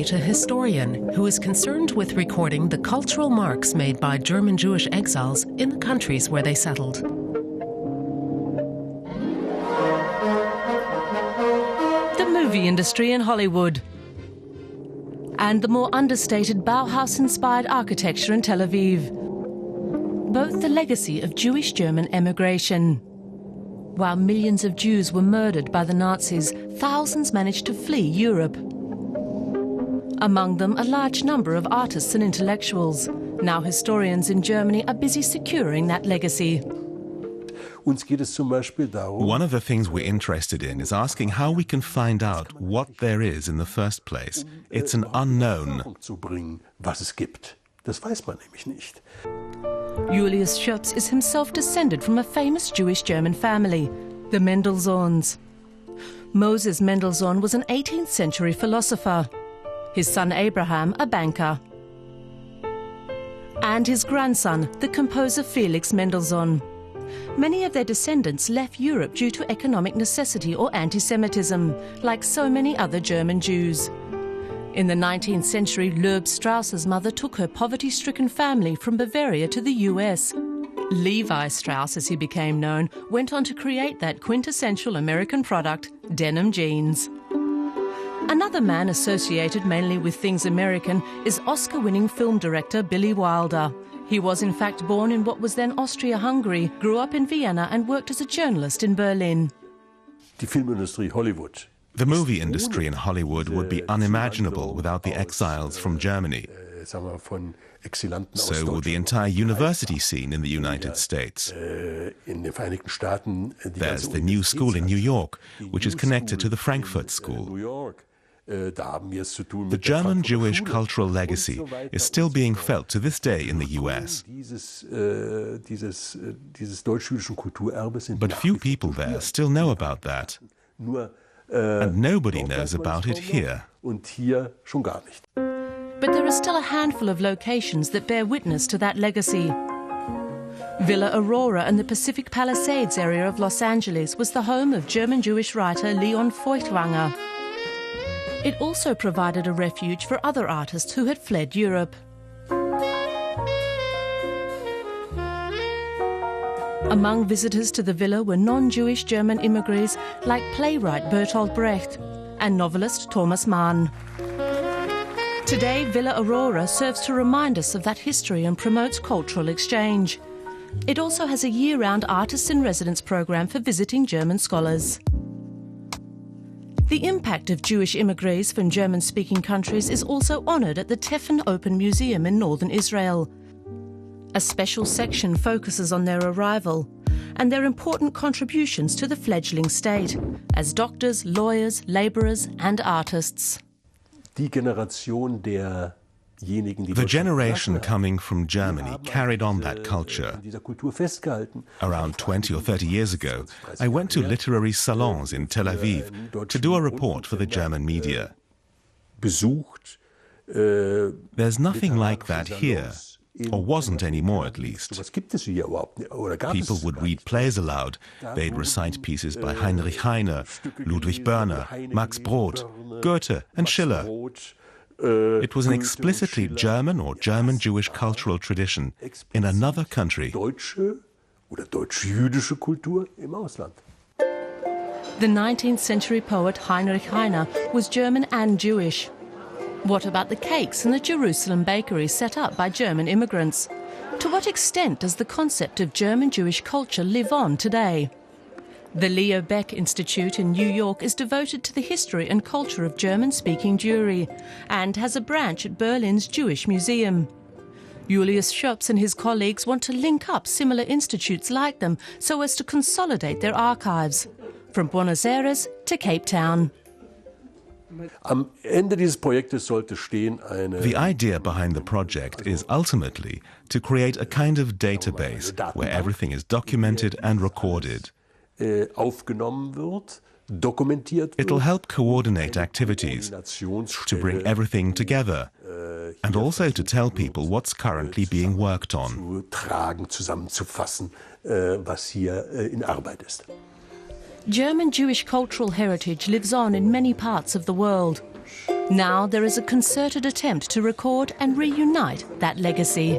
meet a historian who is concerned with recording the cultural marks made by German Jewish exiles in the countries where they settled. The movie industry in Hollywood. And the more understated Bauhaus-inspired architecture in Tel Aviv. Both the legacy of Jewish-German emigration. While millions of Jews were murdered by the Nazis, thousands managed to flee Europe. Among them, a large number of artists and intellectuals. Now historians in Germany are busy securing that legacy. One of the things we're interested in is asking how we can find out what there is in the first place. It's an unknown. Julius Schoeps is himself descended from a famous Jewish-German family, the Mendelssohns. Moses Mendelssohn was an 18th century philosopher. His son Abraham, a banker. And his grandson, the composer Felix Mendelssohn. Many of their descendants left Europe due to economic necessity or anti-Semitism, like so many other German Jews. In the 19th century, Loeb Strauss's mother took her poverty-stricken family from Bavaria to the US. Levi Strauss, as he became known, went on to create that quintessential American product, denim jeans. Another man associated mainly with things American is Oscar-winning film director Billy Wilder. He was in fact born in what was then Austria-Hungary, grew up in Vienna and worked as a journalist in Berlin. The movie industry in Hollywood would be unimaginable without the exiles from Germany. So would the entire university scene in the United States. There's the New School in New York, which is connected to the Frankfurt School. The German Jewish cultural legacy is still being felt to this day in the US. But few people there still know about that. And nobody knows about it here. But there are still a handful of locations that bear witness to that legacy. Villa Aurora in the Pacific Palisades area of Los Angeles was the home of German Jewish writer Leon Feuchtwanger. It also provided a refuge for other artists who had fled Europe. Among visitors to the villa were non-Jewish German immigrants like playwright Bertolt Brecht and novelist Thomas Mann. Today, Villa Aurora serves to remind us of that history and promotes cultural exchange. It also has a year-round artists-in-residence program for visiting German scholars. The impact of Jewish immigrants from German-speaking countries is also honoured at the Tefen Open Museum in northern Israel. A special section focuses on their arrival and their important contributions to the fledgling state as doctors, lawyers, labourers and artists. The generation coming from Germany carried on that culture. Around 20 or 30 years ago, I went to literary salons in Tel Aviv to do a report for the German media. There's nothing like that here. Or wasn't anymore, at least. People would read plays aloud. They'd recite pieces by Heinrich Heine, Ludwig Börner, Max Brod, Goethe and Schiller. It was an explicitly German or German-Jewish cultural tradition in another country. The 19th century poet Heinrich Heine was German and Jewish. What about the cakes and the Jerusalem bakery set up by German immigrants? To what extent does the concept of German-Jewish culture live on today? The Leo Baeck Institute in New York is devoted to the history and culture of German-speaking Jewry and has a branch at Berlin's Jewish Museum. Julius Schoeps and his colleagues want to link up similar institutes like them so as to consolidate their archives, from Buenos Aires to Cape Town. The idea behind the project is ultimately to create a kind of database where everything is documented and recorded. It'll help coordinate activities, to bring everything together, and also to tell people what's currently being worked on. German Jewish cultural heritage lives on in many parts of the world. Now there is a concerted attempt to record and reunite that legacy.